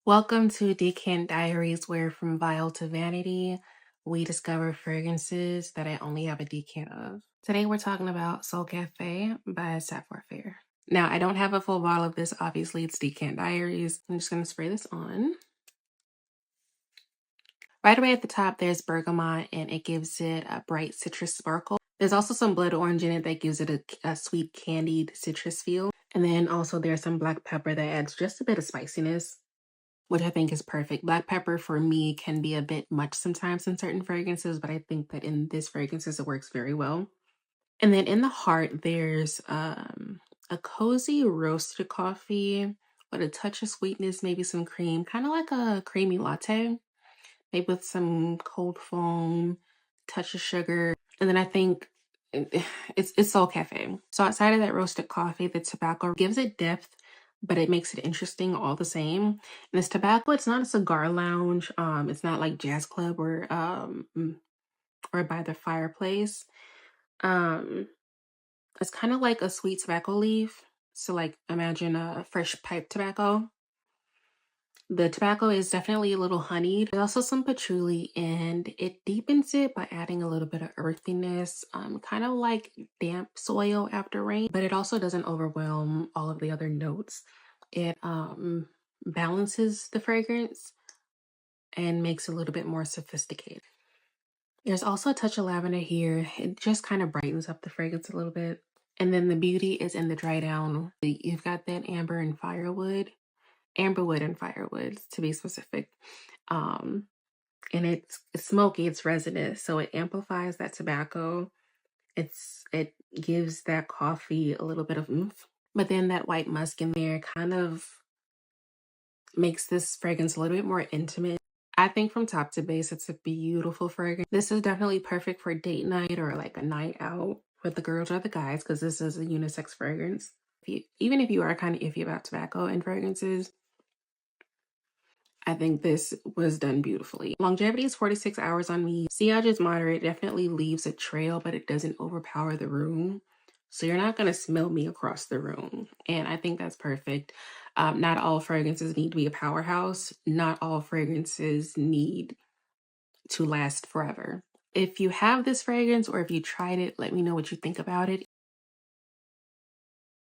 Welcome to Decant Diaries, where from vile to vanity, we discover fragrances that I only have a decant of. Today we're talking about Soul Cafe by Savoir. Now, I don't have a full bottle of this. Obviously, it's Decant Diaries. I'm just going to spray this on. Right away at the top, there's bergamot, and it gives it a bright citrus sparkle. There's also some blood orange in it that gives it a sweet candied citrus feel. And then also there's some black pepper that adds just a bit of spiciness, which I think is perfect. Black pepper for me can be a bit much sometimes in certain fragrances, but I think that in this fragrances it works very well. And then in the heart, there's a cozy roasted coffee with a touch of sweetness, maybe some cream, kind of like a creamy latte, maybe with some cold foam, touch of sugar. And then I think it's Soul Cafe. So outside of that roasted coffee, the tobacco gives it depth, but it makes it interesting all the same. And this tobacco, it's not a cigar lounge. It's not like jazz club or by the fireplace. It's kind of like a sweet tobacco leaf. So like imagine a fresh pipe tobacco. The tobacco is definitely a little honeyed. There's also some patchouli, and it deepens it by adding a little bit of earthiness, kind of like damp soil after rain, but it also doesn't overwhelm all of the other notes. It balances the fragrance and makes it a little bit more sophisticated. There's also a touch of lavender here. It just kind of brightens up the fragrance a little bit. And then the beauty is in the dry down. You've got that amberwood and firewood to be specific. And it's smoky, it's resinous, so it amplifies that tobacco. It gives that coffee a little bit of oomph, but then that white musk in there kind of makes this fragrance a little bit more intimate. I think from top to base, it's a beautiful fragrance. This is definitely perfect for date night or like a night out with the girls or the guys, because this is a unisex fragrance. Even if you are kind of iffy about tobacco and fragrances, I think this was done beautifully. Longevity is 46 hours on me. Sillage is moderate. Definitely leaves a trail, but it doesn't overpower the room. So you're not going to smell me across the room. And I think that's perfect. Not all fragrances need to be a powerhouse. Not all fragrances need to last forever. If you have this fragrance or if you tried it, let me know what you think about it.